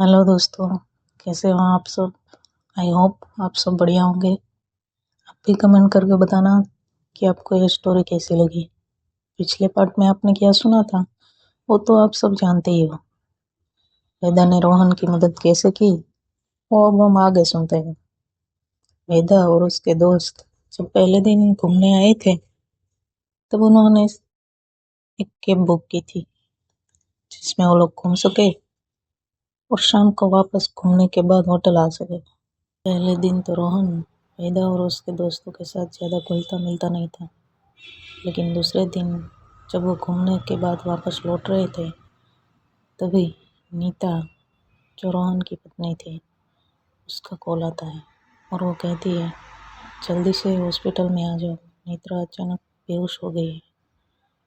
Hello दोस्तों, कैसे हो आप सब। आई होप आप सब बढ़िया होंगे। आप भी कमेंट करके बताना कि आपको ये स्टोरी कैसी लगी। पिछले पार्ट में आपने क्या सुना था वो तो आप सब जानते ही हो। वेदा ने रोहन की मदद कैसे की वो अब हम आगे सुनते हैं। वेदा और उसके दोस्त जब पहले दिन घूमने आए थे तब उन्होंने एक कैब बुक की थी जिसमें वो लोग घूम सके और शाम को वापस घूमने के बाद होटल आ सके। पहले दिन तो रोहन वेदा और उसके दोस्तों के साथ ज़्यादा घुलता मिलता नहीं था, लेकिन दूसरे दिन जब वो घूमने के बाद वापस लौट रहे थे तभी नीता, जो रोहन की पत्नी थी, उसका कॉल आता है और वो कहती है जल्दी से हॉस्पिटल में आ जाओ, नेत्रा अचानक बेहोश हो गई है।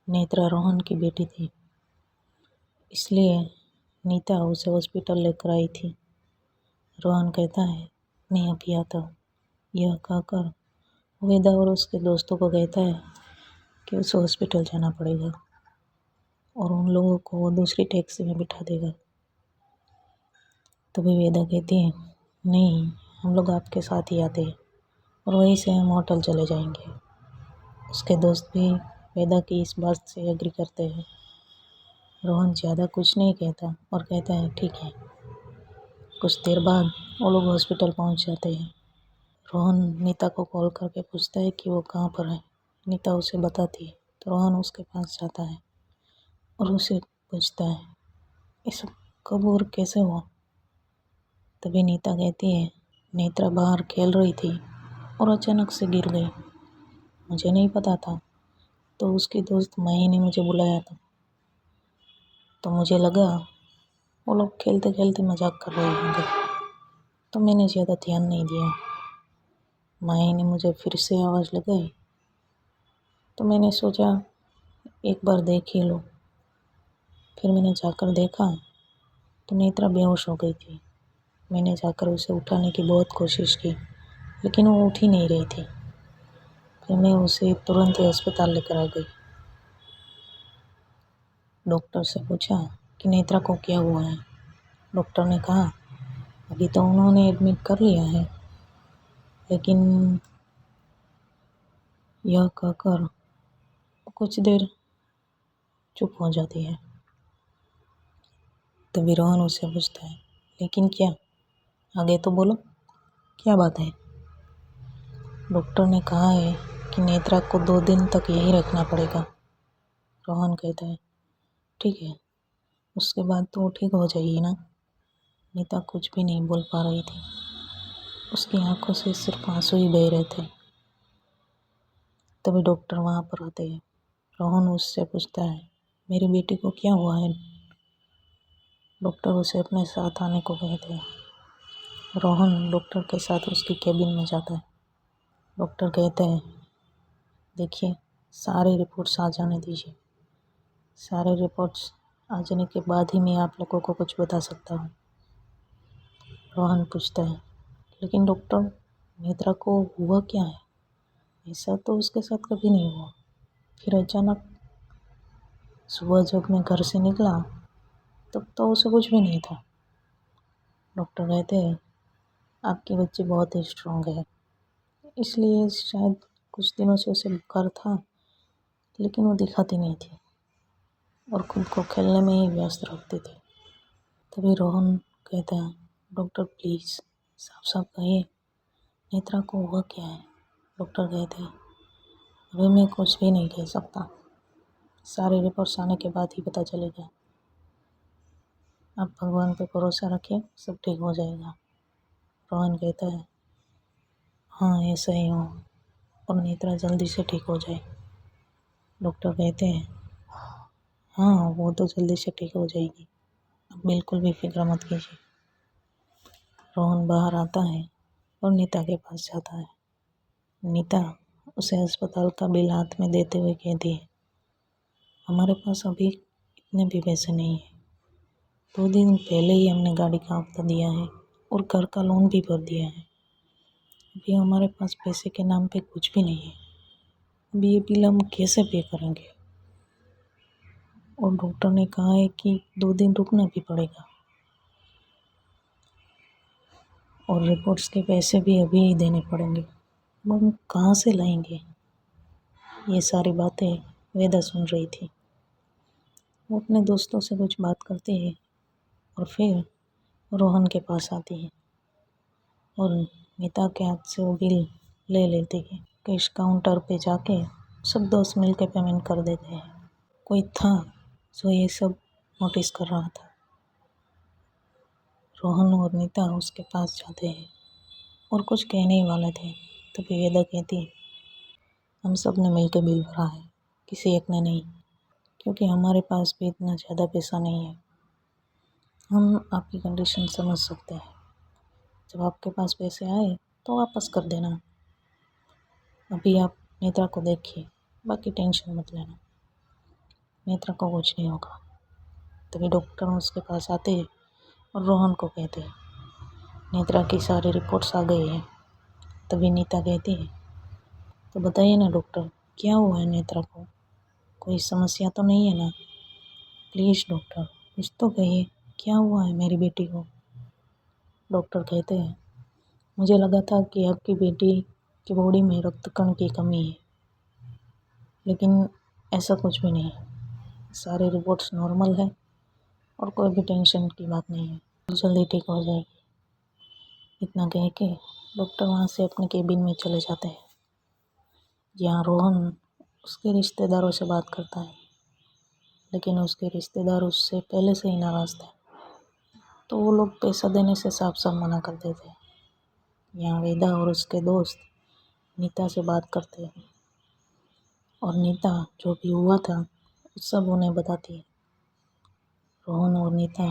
नेत्रा रोहन की बेटी थी, इसलिए नीता उसे हॉस्पिटल लेकर आई थी। रोहन कहता है मैं अभी आता हूँ। यह कहकर वेदा और उसके दोस्तों को कहता है कि उसे हॉस्पिटल जाना पड़ेगा और उन लोगों को वो दूसरी टैक्सी में बिठा देगा। तभी वेदा कहती है नहीं, हम लोग आपके साथ ही आते हैं और वहीं से हम होटल चले जाएंगे। उसके दोस्त भी वेदा की इस बात से एग्री करते हैं। रोहन ज़्यादा कुछ नहीं कहता और कहता है ठीक है। कुछ देर बाद वो लोग हॉस्पिटल पहुंच जाते हैं। रोहन नीता को कॉल करके पूछता है कि वो कहाँ पर है। नीता उसे बताती है तो रोहन उसके पास जाता है और उसे पूछता है ये सब कब और कैसे हुआ। तभी नीता कहती है नेत्रा बाहर खेल रही थी और अचानक से गिर गई। मुझे नहीं पता था, तो उसकी दोस्त माही ने मुझे बुलाया था, तो मुझे लगा वो लोग खेलते खेलते मजाक कर रहे होंगे, तो मैंने ज़्यादा ध्यान नहीं दिया। माही ने मुझे फिर से आवाज़ लगाई तो मैंने सोचा एक बार देख ही लो। फिर मैंने जाकर देखा तो नेत्रा बेहोश हो गई थी। मैंने जाकर उसे उठाने की बहुत कोशिश की लेकिन वो उठ ही नहीं रही थी। फिर मैं उसे तुरंत ही अस्पताल लेकर आ गई। डॉक्टर से पूछा कि नेत्रा को क्या हुआ है। डॉक्टर ने कहा अभी तो उन्होंने एडमिट कर लिया है, लेकिन यह कहकर कुछ देर चुप हो जाती है। तभी रोहन उसे पूछता है लेकिन क्या, आगे तो बोलो, क्या बात है। डॉक्टर ने कहा है कि नेत्रा को 2 दिन तक यहीं रखना पड़ेगा। रोहन कहता है ठीक है, उसके बाद तो वो ठीक हो जाएगी ना। नीता कुछ भी नहीं बोल पा रही थी, उसकी आंखों से सिर्फ आंसू ही बह रहे थे। तभी डॉक्टर वहाँ पर आते हैं। रोहन उससे पूछता है मेरी बेटी को क्या हुआ है। डॉक्टर उसे अपने साथ आने को कहते हैं। रोहन डॉक्टर के साथ उसकी केबिन में जाता है। डॉक्टर कहते हैं देखिए, सारे रिपोर्ट्स आ जाने दीजिए। सारे रिपोर्ट्स आ जाने के बाद ही मैं आप लोगों को कुछ बता सकता हूँ। रोहन पूछता है लेकिन डॉक्टर, नेत्रा को हुआ क्या है, ऐसा तो उसके साथ कभी नहीं हुआ। फिर अचानक सुबह जब मैं घर से निकला तब तो उसे कुछ भी नहीं था। डॉक्टर कहते हैं आपकी बच्ची बहुत ही स्ट्रांग है, इसलिए शायद कुछ दिनों से उसे बुखार था, लेकिन वो दिखाती नहीं थी और खुद को खेलने में ही व्यस्त रखती थी। तभी रोहन कहता है डॉक्टर प्लीज़ साफ साफ कहिए नेत्रा को हुआ क्या है। डॉक्टर कहते हैं अभी मैं कुछ भी नहीं कह सकता, सारे रिपोर्ट्स आने के बाद ही पता चलेगा। आप भगवान पे भरोसा रखिए, सब ठीक हो जाएगा। रोहन कहता है हाँ ऐसा ही हो और नेत्रा जल्दी से ठीक हो जाए। डॉक्टर कहते हैं हाँ वो तो जल्दी से ठीक हो जाएगी, आप बिल्कुल भी फिक्र मत कीजिए। रोहन बाहर आता है और नीता के पास जाता है। नीता उसे अस्पताल का बिल हाथ में देते हुए कहती है हमारे पास अभी इतने भी पैसे नहीं है। 2 दिन पहले ही हमने गाड़ी का हफ्ता दिया है और घर का लोन भी भर दिया है। अभी हमारे पास पैसे के नाम पे कुछ भी नहीं है। अभी ये बिल हम कैसे पे करेंगे। और डॉक्टर ने कहा है कि 2 दिन रुकना भी पड़ेगा। और रिपोर्ट्स के पैसे भी अभी ही देने पड़ेंगे। अब हम कहाँ से लाएंगे? ये सारी बातें वेदा सुन रही थी। वो अपने दोस्तों से कुछ बात करती है और फिर रोहन के पास आती है और नीता के हाथ से वो बिल ले लेती है। कैश काउंटर पे जाके सब दोस्त मिल के पेमेंट कर देते हैं। कोई था जो ये सब नोटिस कर रहा था। रोहन और नीता उसके पास जाते हैं और कुछ कहने ही वाले थे, तभी वेदा कहती है, हम सब ने मिल के बिल भरा है, किसी एक ने नहीं, क्योंकि हमारे पास भी इतना ज़्यादा पैसा नहीं है। हम आपकी कंडीशन समझ सकते हैं। जब आपके पास पैसे आए तो वापस कर देना। अभी आप नेत्रा को देखिए, बाकी टेंशन मत लेना, नेत्रा को कुछ नहीं होगा। तभी डॉक्टर उसके पास आते हैं और रोहन को कहते हैं, नेत्रा की सारी रिपोर्ट्स आ गई है। तभी नीता कहती है, तो बताइए ना डॉक्टर, क्या हुआ है नेत्रा को? कोई समस्या तो नहीं है ना? प्लीज़ डॉक्टर, कुछ तो कहिए, क्या हुआ है मेरी बेटी को? डॉक्टर कहते हैं, मुझे लगा था कि आपकी बेटी की बॉडी में रक्त कण की कमी है, लेकिन ऐसा कुछ भी नहीं है। सारी रिपोर्ट्स नॉर्मल है और कोई भी टेंशन की बात नहीं है, जल्दी ठीक हो जाएगी। इतना कह के डॉक्टर वहाँ से अपने केबिन में चले जाते हैं, जहाँ रोहन उसके रिश्तेदारों से बात करता है, लेकिन उसके रिश्तेदार उससे पहले से ही नाराज़ थे, तो वो लोग पैसा देने से साफ साफ मना कर देते हैं। यहाँ वेदा और उसके दोस्त नीता से बात करते हैं और नीता जो भी हुआ था सब उन्हें बताती है। रोहन और नीता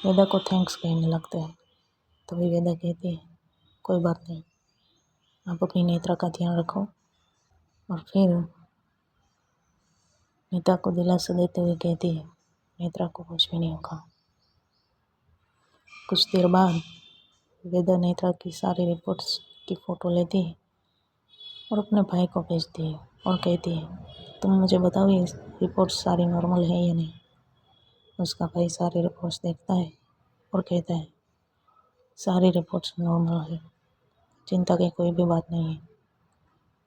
वेदा को थैंक्स कहने लगते हैं। तभी वेदा कहती है, कोई बात नहीं, आप अपनी नेत्रा का ध्यान रखो। और फिर नीता को दिलासा देते हुए कहती है, नेत्रा को कुछ भी नहीं होगा। कुछ देर बाद वेदा नेत्रा की सारी रिपोर्ट्स की फ़ोटो लेती है और अपने भाई को भेजती है और कहती है, तुम मुझे बताओ ये रिपोर्ट्स सारी नॉर्मल है या नहीं। उसका भाई सारी रिपोर्ट्स देखता है और कहता है, सारी रिपोर्ट्स नॉर्मल है, चिंता की कोई भी बात नहीं है,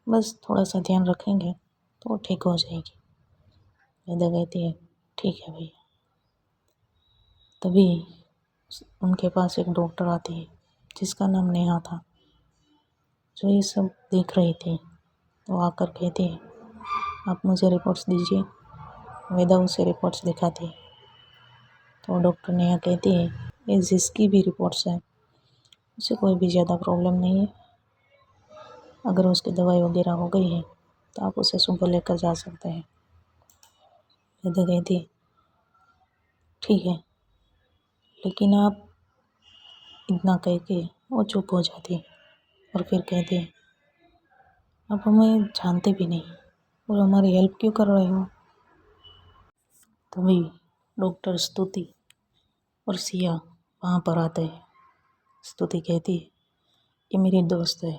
बस थोड़ा सा ध्यान रखेंगे तो ठीक हो जाएगी। वेदा कहती है, ठीक है भैया। तभी उनके पास एक डॉक्टर आती है जिसका नाम नेहा था, जो ये सब देख रही थी। तो आकर कहती है, आप मुझे रिपोर्ट्स दीजिए। वेदा उसे रिपोर्ट्स दिखाती है तो डॉक्टर नेहा कहती है, ये जिसकी भी रिपोर्ट्स है उसे कोई भी ज़्यादा प्रॉब्लम नहीं है। अगर उसकी दवाई वगैरह हो गई है तो आप उसे सुबह लेकर जा सकते हैं। वेदा कहती है, ठीक है, लेकिन आप, इतना कह के वो चुप हो जाती है और फिर कहती है, आप हमें जानते भी नहीं और हमारी हेल्प क्यों कर रहे हो? तभी डॉक्टर स्तुति और सिया वहाँ पर आते हैं। स्तुति कहती है, ये मेरी दोस्त है,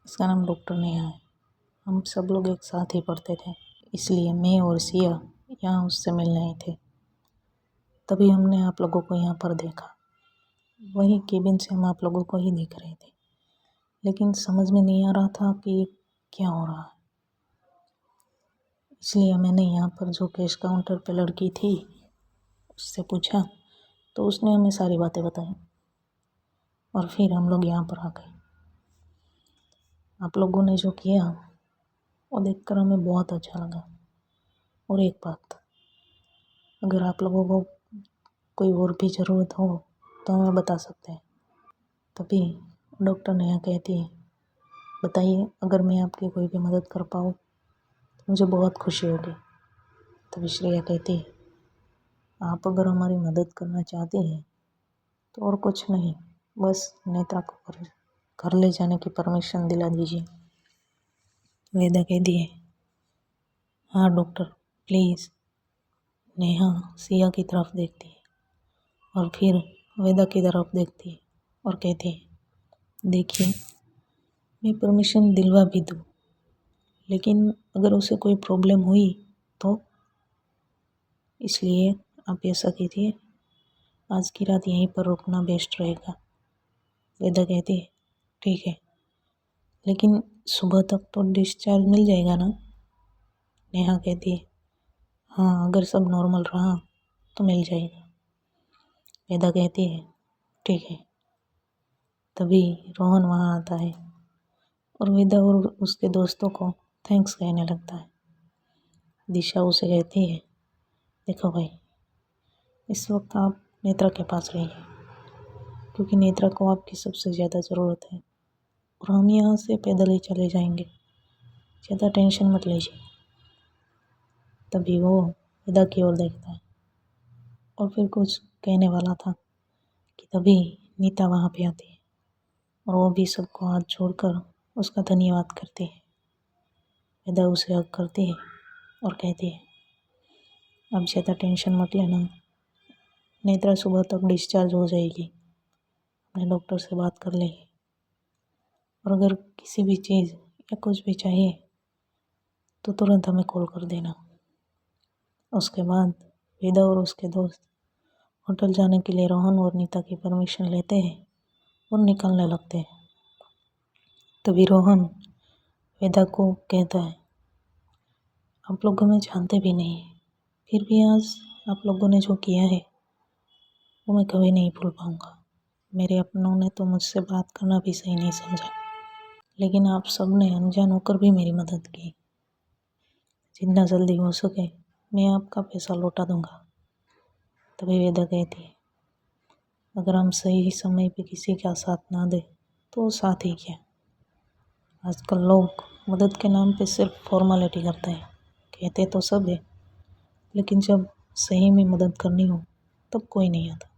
इसका नाम डॉक्टर नेहा है, हम सब लोग एक साथ ही पढ़ते थे, इसलिए मैं और सिया यहाँ उससे मिलने आए थे। तभी हमने आप लोगों को यहाँ पर देखा, वही केबिन से हम आप लोगों को ही देख रहे थे, लेकिन समझ में नहीं आ रहा था कि क्या हो रहा है। इसलिए मैंने यहाँ पर जो कैश काउंटर पे लड़की थी उससे पूछा तो उसने हमें सारी बातें बताई और फिर हम लोग यहाँ पर आ गए। आप लोगों ने जो किया वो देखकर हमें बहुत अच्छा लगा। और एक बात, अगर आप लोगों को कोई और भी ज़रूरत हो तो हमें बता सकते हैं। तभी डॉक्टर नेहा कहती है, बताइए, अगर मैं आपकी कोई भी मदद कर पाऊँ तो मुझे बहुत खुशी होगी। तभी श्रेया कहती है, आप अगर हमारी मदद करना चाहते हैं तो और कुछ नहीं, बस नेत्रा को घर ले जाने की परमिशन दिला दीजिए। वेदा कहती है, हाँ डॉक्टर प्लीज़। नेहा सिया की तरफ देखती है और फिर वेदा की तरफ देखती है और कहती है, देखिए, मैं परमिशन दिलवा भी दूँ, लेकिन अगर उसे कोई प्रॉब्लम हुई तो, इसलिए आप ऐसा कीजिए, आज की रात यहीं पर रुकना बेस्ट रहेगा। वेदा कहती है ठीक है, लेकिन सुबह तक तो डिस्चार्ज मिल जाएगा ना? नेहा कहती है हाँ, अगर सब नॉर्मल रहा तो मिल जाएगा। वेदा कहती है ठीक है। तभी रोहन वहाँ आता है और वेदा और उसके दोस्तों को थैंक्स कहने लगता है। दिशा उसे कहती है देखो भाई, इस वक्त आप नेत्रा के पास रहिए, क्योंकि नेत्रा को आपकी सबसे ज़्यादा ज़रूरत है, और हम यहाँ से पैदल ही चले जाएंगे, ज़्यादा टेंशन मत लीजिए। तभी वो वेदा की ओर देखता है और फिर कुछ कहने वाला था कि तभी नीता वहाँ पे आती है और वो भी सबको हाथ जोड़कर उसका धन्यवाद करती है। वेदा उसे हग करती है और कहती है अब ज़्यादा टेंशन मत लेना, नेत्रा सुबह तक डिस्चार्ज हो जाएगी, अपने डॉक्टर से बात कर लेगी, और अगर किसी भी चीज़ या कुछ भी चाहिए तो तुरंत हमें कॉल कर देना। उसके बाद वेदा और उसके दोस्त होटल जाने के लिए रोहन और नीता की परमिशन लेते हैं और निकलने लगते हैं। तभी रोहन वेदा को कहता है आप लोग हमें जानते भी नहीं, फिर भी आज आप लोगों ने जो किया है वो मैं कभी नहीं भूल पाऊँगा। मेरे अपनों ने तो मुझसे बात करना भी सही नहीं समझा, लेकिन आप सब ने अनजान होकर भी मेरी मदद की। जितना जल्दी हो सके मैं आपका पैसा लौटा दूंगा। तभी वेदा कहती है अगर हम सही समय पे किसी का साथ ना दे तो वो साथ ही क्या। आजकल लोग मदद के नाम पे सिर्फ फॉर्मेलिटी करते हैं, कहते तो सब है, लेकिन जब सही में मदद करनी हो तब कोई नहीं आता।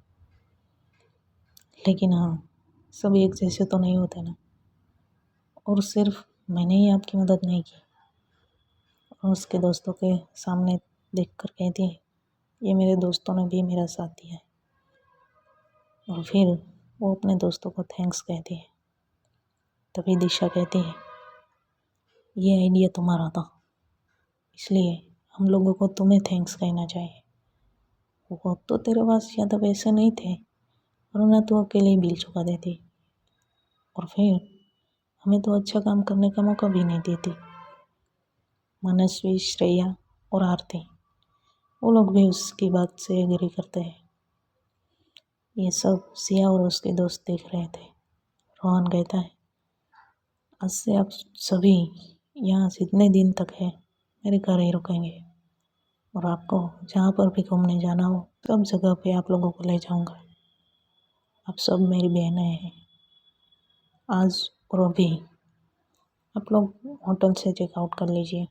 लेकिन हाँ, सब एक जैसे तो नहीं होते ना, और सिर्फ मैंने ही आपकी मदद नहीं की। और उसके दोस्तों के सामने देखकर कहती है ये मेरे दोस्तों ने भी मेरा साथ दिया है, और फिर वो अपने दोस्तों को थैंक्स कहती है। तभी दिशा कहती है ये आइडिया तुम्हारा था, इसलिए हम लोगों को तुम्हें थैंक्स कहना चाहिए। वो तो तेरे पास ज़्यादा पैसे नहीं थे, वरना तो अकेले ही बिल चुका देती, और फिर हमें तो अच्छा काम करने का मौका भी नहीं देती। मनस्वी, श्रेया और आरती, वो लोग भी उसकी बात से एग्री करते हैं। ये सब सिया और उसके दोस्त देख रहे थे। रोहन कहता है आज से आप सभी यहाँ जितने दिन तक है मेरे घर ही रुकेंगे, और आपको जहाँ पर भी घूमने जाना हो सब जगह पे आप लोगों को ले जाऊँगा। आप सब मेरी बहनें हैं। आज और अभी आप लोग होटल से चेकआउट कर लीजिए,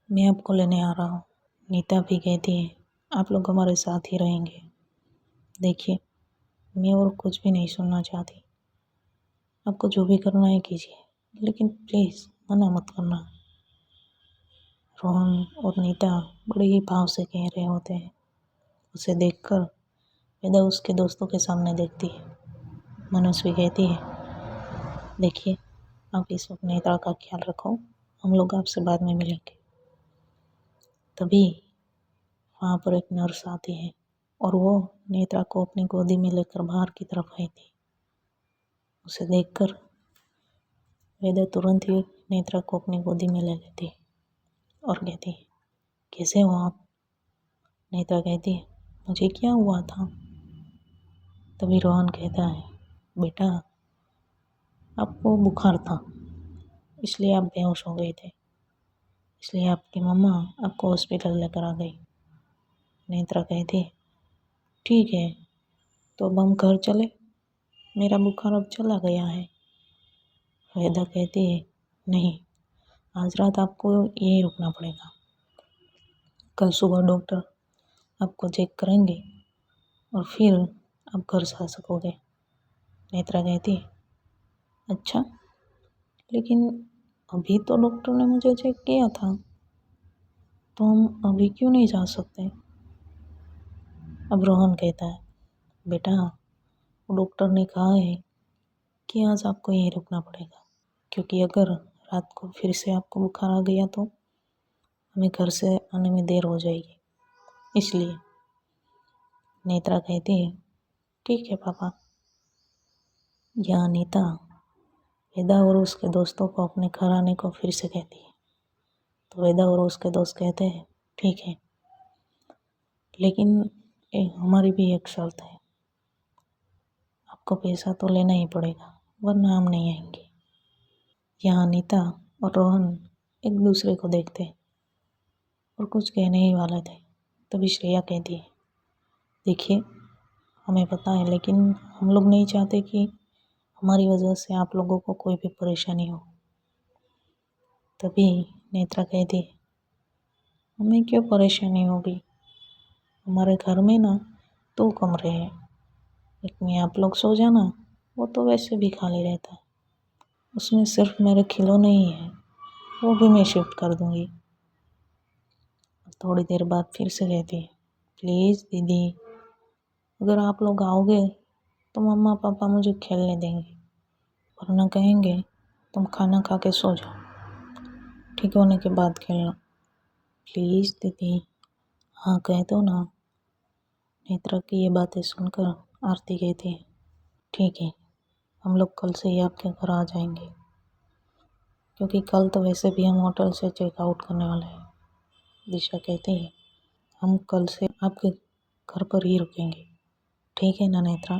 मैं आपको लेने आ रहा हूँ। नीता भी कहती है आप लोग हमारे साथ ही रहेंगे। देखिए, मैं और कुछ भी नहीं सुनना चाहती, आपको जो भी करना है कीजिए, लेकिन प्लीज़ मना मत करना। रोहन और नीता बड़े ही भाव से कह रहे होते हैं। उसे देखकर वेदा उसके दोस्तों के सामने देखती है। मनस्वी कहती है देखिए, आप इस वक्त नेत्रा का ख्याल रखो, हम लोग आपसे बाद में मिलेंगे। तभी वहाँ पर एक नर्स आती है और वो नेत्रा को अपनी गोदी में लेकर बाहर की तरफ आई थी। उसे देखकर वेदा तुरंत ही नेत्रा को अपनी गोदी में ले लेती और कहती कैसे हो आप? नेत्रा कहती है मुझे क्या हुआ था? तभी रोहन कहता है बेटा, आपको बुखार था, इसलिए आप बेहोश हो गए थे, इसलिए आपकी मम्मा आपको हॉस्पिटल लेकर आ गई। नेत्रा कहती है ठीक है, तो अब हम घर चले, मेरा बुखार अब चला गया है। वेदा कहती है नहीं, आज रात आपको यहीं रुकना पड़ेगा, कल सुबह डॉक्टर आपको चेक करेंगे और फिर आप घर जा सकोगे। नेत्रा कहती है अच्छा, लेकिन अभी तो डॉक्टर ने मुझे चेक किया था, तो हम अभी क्यों नहीं जा सकते? अब रोहन कहता है बेटा, डॉक्टर ने कहा है कि आज आपको यहीं रुकना पड़ेगा, क्योंकि अगर रात को फिर से आपको बुखार आ गया तो हमें घर से आने में देर हो जाएगी, इसलिए। नेत्रा कहती है ठीक है पापा। यह अनीता वेदा और उसके दोस्तों को अपने घर आने को फिर से कहती है। तो वेदा और उसके दोस्त कहते हैं ठीक है, लेकिन हमारी भी एक शर्त है, आपको पैसा तो लेना ही पड़ेगा वरना हम नहीं आएंगे। यहाँ अनीता और रोहन एक दूसरे को देखते और कुछ कहने ही वाले थे, तभी श्रेया कहती है देखिए, हमें पता है लेकिन हम लोग नहीं चाहते कि हमारी वजह से आप लोगों को कोई भी परेशानी हो। तभी नेत्रा कहती है हमें क्यों परेशानी होगी, हमारे घर में ना 2 कमरे हैं, एक में आप लोग सो जाना, वो तो वैसे भी खाली रहता है, उसमें सिर्फ मेरे खिलौने ही हैं, वो भी मैं शिफ्ट कर दूंगी। थोड़ी देर बाद फिर से कहती है प्लीज़ दीदी, अगर आप लोग आओगे तो मम्मा पापा मुझे खेलने देंगे, वरना कहेंगे तुम खाना खा के सो जाओ, ठीक होने के बाद खेलना, प्लीज़ दीदी। हाँ कह दो ना। नेत्रा की ये बातें सुनकर आरती कहती है ठीक है, हम लोग कल से ही आपके घर आ जाएंगे, क्योंकि कल तो वैसे भी हम होटल से चेकआउट करने वाले हैं। दिशा कहती है हम कल से आपके घर पर ही रुकेंगे, ठीक है ना नेत्रा।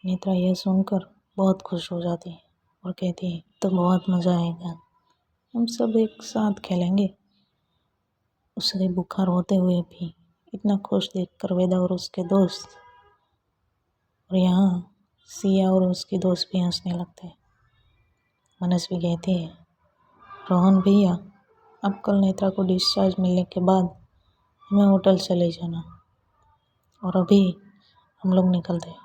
नेत्रा यह सुनकर बहुत खुश हो जाती है और कहती है तो बहुत मज़ा आएगा, हम सब एक साथ खेलेंगे। उसे बुखार होते हुए भी इतना खुश देखकर वेदा और उसके दोस्त और यहाँ सिया और उसकी दोस्त भी हंसने लगते हैं। मनस्वी कहती है रोहन भैया, अब कल नेत्रा को डिस्चार्ज मिलने के बाद हमें होटल से ले जाना, और अभी हम लोग निकलते हैं।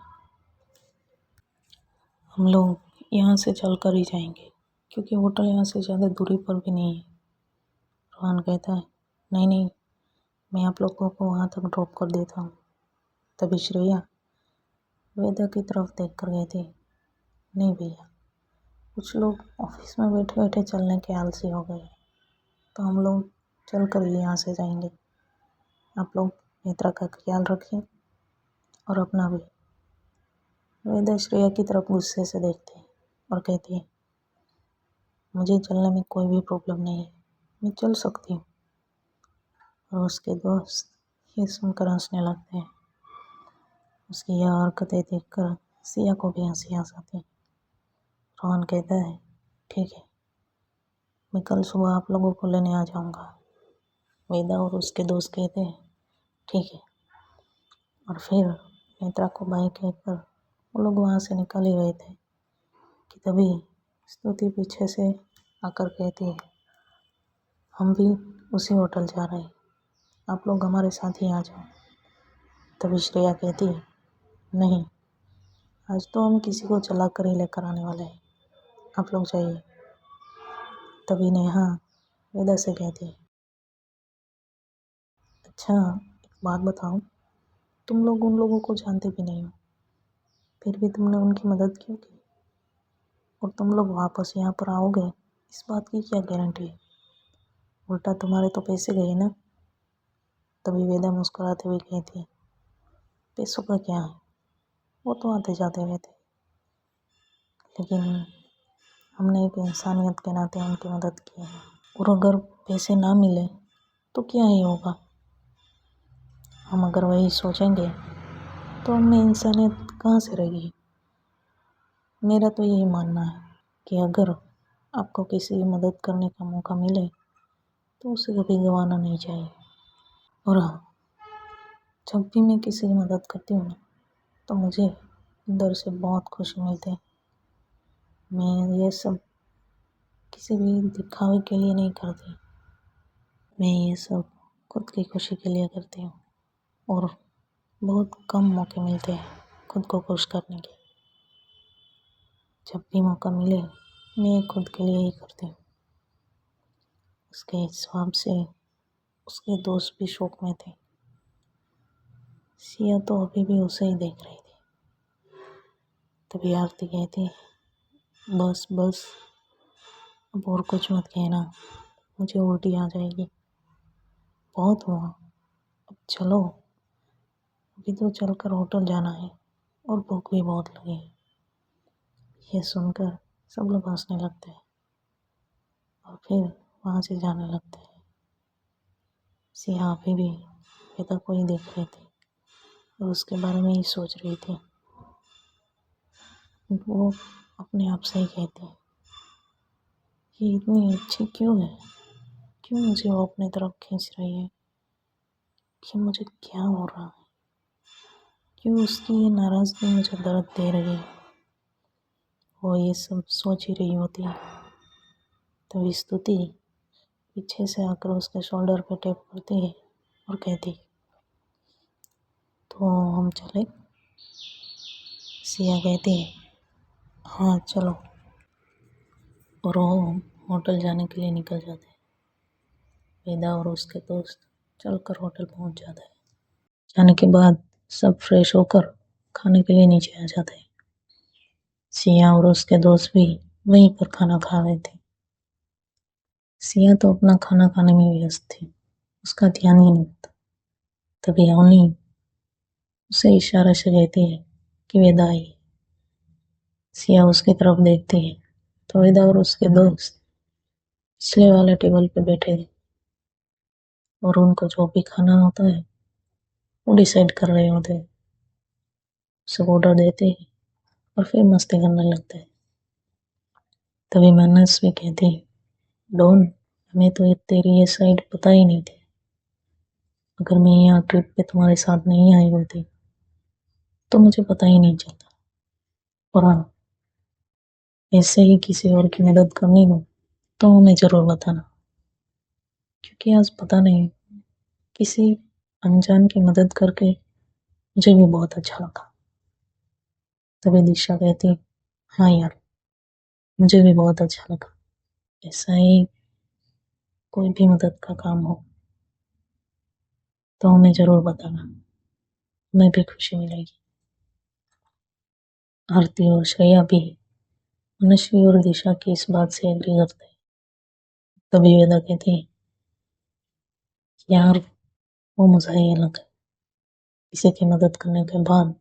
हम लोग यहाँ से चल कर ही जाएंगे, क्योंकि होटल यहाँ से ज़्यादा दूरी पर भी नहीं है। रोहन कहता है नहीं नहीं, मैं आप लोगों को वहाँ तक ड्रॉप कर देता हूँ। तभी श्रेया वेदा की तरफ देख कर कहती है नहीं भैया, कुछ लोग ऑफिस में बैठे बैठे चलने के आलसी हो गए, तो हम लोग चल कर ही यहाँ से जाएंगे। आप लोग नेत्रा का ख्याल रखिए और अपना भी। वेदा श्रेया की तरफ गुस्से से देखती है और कहती है मुझे चलने में कोई भी प्रॉब्लम नहीं है, मैं चल सकती हूँ। और उसके दोस्त ये सुनकर हंसने लगते हैं। उसकी यह हरकतें देखकर सिया को भी हंसी आ जाती है। रोहन कहता है ठीक है, मैं कल सुबह आप लोगों को लेने आ जाऊंगा। वेदा और उसके दोस्त कहते हैं ठीक है, और फिर नेत्रा को बाय कहकर वो लोग वहाँ से निकल ही रहे थे कि तभी स्तुति पीछे से आकर कहती है हम भी उसी होटल जा रहे हैं, आप लोग हमारे साथ ही आ जाओ। तभी श्रेया कहती है नहीं, आज तो हम किसी को चला कर ही लेकर आने वाले हैं, आप लोग जाइए। तभी नेहा वेदा से कहती है अच्छा एक बात बताओ, तुम लोग उन लोगों को जानते भी नहीं हो, फिर भी तुमने उनकी मदद क्यों की, और तुम लोग वापस यहाँ पर आओगे इस बात की क्या गारंटी है, उल्टा तुम्हारे तो पैसे गए ना। तभी वेदा मुस्कुराते हुए कहती है पैसों का क्या है, वो तो आते जाते रहते, लेकिन हमने एक इंसानियत के नाते उनकी मदद की है, और अगर पैसे ना मिले तो क्या ही होगा, हम अगर वही सोचेंगे तो हमें इंसानियत कहाँ से रहेगी। मेरा तो यही मानना है कि अगर आपको किसी की मदद करने का मौका मिले तो उसे कभी गंवाना नहीं चाहिए। और हाँ, जब भी मैं किसी की मदद करती हूँ ना, तो मुझे अंदर से बहुत खुशी मिलती है। मैं ये सब किसी भी दिखावे के लिए नहीं करती, मैं ये सब खुद की खुशी के लिए करती हूँ, और बहुत कम मौके मिलते हैं खुद को खुश करने के। जब भी मौका मिले मैं खुद के लिए ही करती हूँ। उसके हिसाब से उसके दोस्त भी शौक में थे। सिया तो अभी भी उसे ही देख रही थी। तभी आरती कहती बस बस, अब और कुछ मत कहना, मुझे उल्टी आ जाएगी, बहुत हुआ, अब चलो, अभी तो चलकर होटल जाना है और भूख भी बहुत लगी है। ये सुनकर सब लोग हंसने लगते हैं और फिर वहाँ से जाने लगते हैं। सिया अभी भी वेदा को ही देख रही थी और उसके बारे में ही सोच रही थी। वो अपने आप से ही कहती, ये इतनी अच्छी क्यों है, क्यों मुझे वो अपनी तरफ खींच रही है, कि मुझे क्या हो रहा है, क्यों उसकी ये नाराज़गी मुझे दर्द दे रही है। वो ये सब सोच ही रही होती है तभी स्तुति पीछे से आकर उसके शोल्डर पे टैप करती है और कहती, तो हम चले? सिया कहती है, हाँ चलो। और वो होटल जाने के लिए निकल जाते हैं। वेदा और उसके दोस्त चलकर होटल पहुंच जाते हैं। जाने के बाद सब फ्रेश होकर खाने के लिए नीचे आ जाते हैं। सिया और उसके दोस्त भी वहीं पर खाना खा रहे थे। सिया तो अपना खाना खाने में व्यस्त थी, उसका ध्यान ही नहीं था। तभी अवनी उसे इशारे से कहती है कि वेदा आई। सिया उसकी तरफ देखती है तो वेदा और उसके दोस्त पिछले वाले टेबल पे बैठे थे और उनको जो भी खाना होता है वो डिसाइड कर रहे होते हैं। सब ऑर्डर देते हैं और फिर मस्ती करने लगते हैं। तभी मानस भी कहती है, डॉन, हमें तो ये तेरी ये साइड पता ही नहीं थी। अगर मैं यहाँ ट्रिप पे तुम्हारे साथ नहीं आई होती तो मुझे पता ही नहीं चलता। और हाँ, ऐसे ही किसी और की मदद करनी हो तो हमें जरूर बताना, क्योंकि आज पता नहीं किसी अनजान की मदद करके मुझे भी बहुत अच्छा लगा। तभी दिशा कहती, हाँ यार, मुझे भी बहुत अच्छा लगा। ऐसा ही कोई भी मदद का काम हो तो हमें जरूर बताना, हमें भी खुशी मिलेगी। आरती और श्रेया भी मनस्वी और दिशा की इस बात से एग्री करते हैं। तभी वेदा कहती है, यार वो मजा ही अलग है। किसी की मदद करने के बाद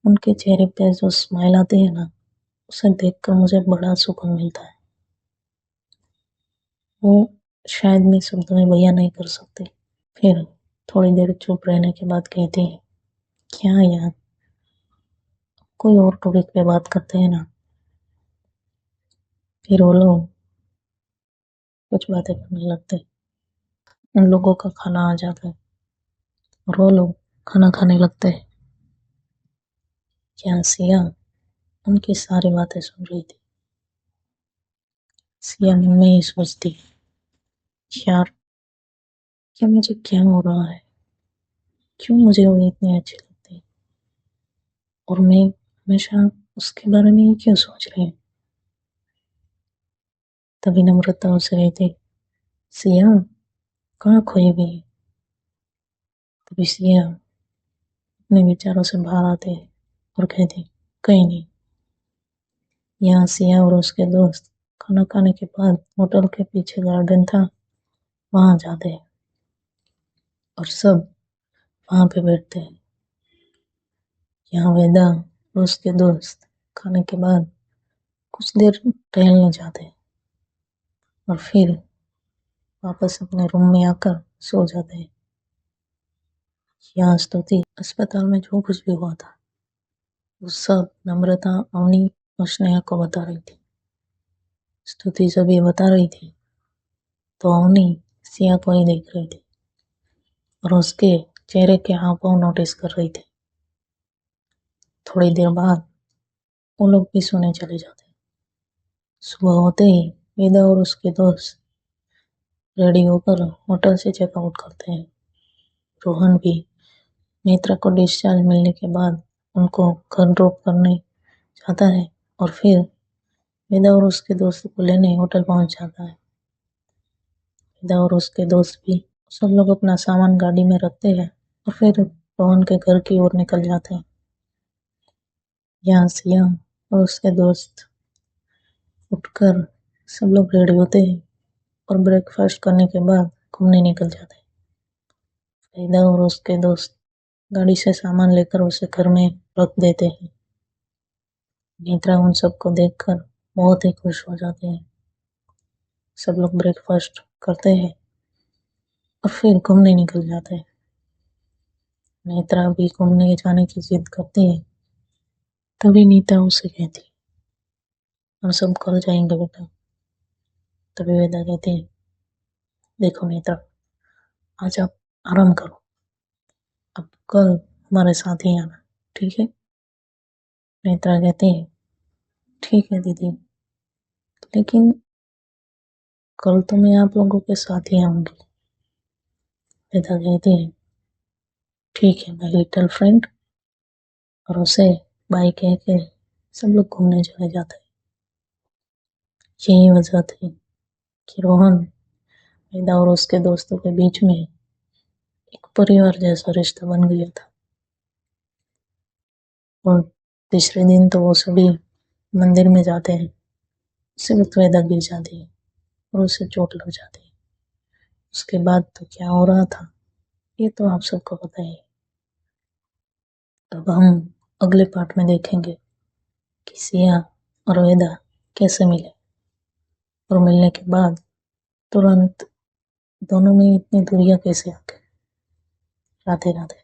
उनके चेहरे पे जो स्माइल आती है ना, उसे देखकर मुझे बड़ा सुकून मिलता है। वो शायद मैं शब्दों में बयां नहीं कर सकती। फिर थोड़ी देर चुप रहने के बाद कहती है, क्या यार, कोई और टॉपिक पे बात करते हैं ना। फिर वो लोग कुछ बातें करने लगते हैं। उन लोगों का खाना आ जाता है और वो लोग खाना खाने लगते हैं। क्या सिया उनकी सारी बातें सुन रही थी। सिया मन में ही सोचती, यार क्या मुझे क्या हो रहा है, क्यों मुझे वो इतनी अच्छी लगती है और मैं हमेशा उसके बारे में ही क्यों सोच रही हूँ। तभी नम्रता उसे कहती, सिया कहाँ खोई हुई है। तभी सिया अपने विचारों से बाहर आते हैं और कहती, कहीं नहीं। यहाँ सिया और उसके दोस्त खाना खाने के बाद होटल के पीछे गार्डन था, वहां जाते हैं और सब वहां पे बैठते हैं। यहाँ वेदा और उसके दोस्त खाने के बाद कुछ देर टहलने जाते हैं और फिर वापस अपने रूम में आकर सो जाते हैं। यहाँ स्तुति अस्पताल में जो कुछ भी हुआ था वो सब नम्रता, अवनी और स्नेहा को बता रही थी। स्तुति जब ये बता रही थी तो अवनी सिया को ही देख रही थी और उसके चेहरे के हाव भाव नोटिस कर रही थी। थोड़ी देर बाद वो लोग भी सोने चले जाते हैं। सुबह होते ही वेदा और उसके दोस्त रेडी होकर होटल से चेकआउट करते हैं। रोहन भी नेत्रा को डिस्चार्ज मिलने के बाद उनको घर ड्रॉप करने जाता है और फिर वेदा और उसके दोस्त को लेने होटल पहुंच जाता है। वेदा और उसके दोस्त भी सब लोग अपना सामान गाड़ी में रखते हैं और फिर रोहन के घर की ओर निकल जाते हैं। यहाँ सिया और उसके दोस्त उठकर सब लोग रेडी होते हैं और ब्रेकफास्ट करने के बाद घूमने निकल जाते हैं। वेदा और उसके दोस्त गाड़ी से सामान लेकर उसे घर में रख देते हैं। नेत्रा उन सबको देखकर बहुत ही खुश हो जाते हैं। सब लोग ब्रेकफास्ट करते हैं और फिर घूमने निकल जाते हैं। नेत्रा भी घूमने जाने की जिद करती है। तभी नीता उसे कहती, हम सब कल जाएंगे बेटा। तभी वेदा कहती है, देखो नेत्रा, आज आप आराम करो, अब कल हमारे साथ ही आना, ठीक है। नेत्रा कहती है, ठीक है दीदी, लेकिन कल तो मैं आप लोगों के साथ ही आऊंगी। वेदा कहती है, ठीक है माय लिटिल फ्रेंड, और उसे बाय कह के सब लोग घूमने चले जाते हैं। यही वजह थी कि रोहन, वेदा और उसके दोस्तों के बीच में एक परिवार जैसा रिश्ता बन गया था। और तीसरे दिन तो वो सभी मंदिर में जाते हैं। उसी वक्त वेदा गिर जाती है और उसे चोट लग जाती है। उसके बाद तो क्या हो रहा था ये तो आप सबको पता ही है। अब हम अगले पार्ट में देखेंगे कि सिया और वेदा कैसे मिले, और मिलने के बाद तुरंत दोनों में इतनी दूरियां कैसे आ गई। राधे राधे।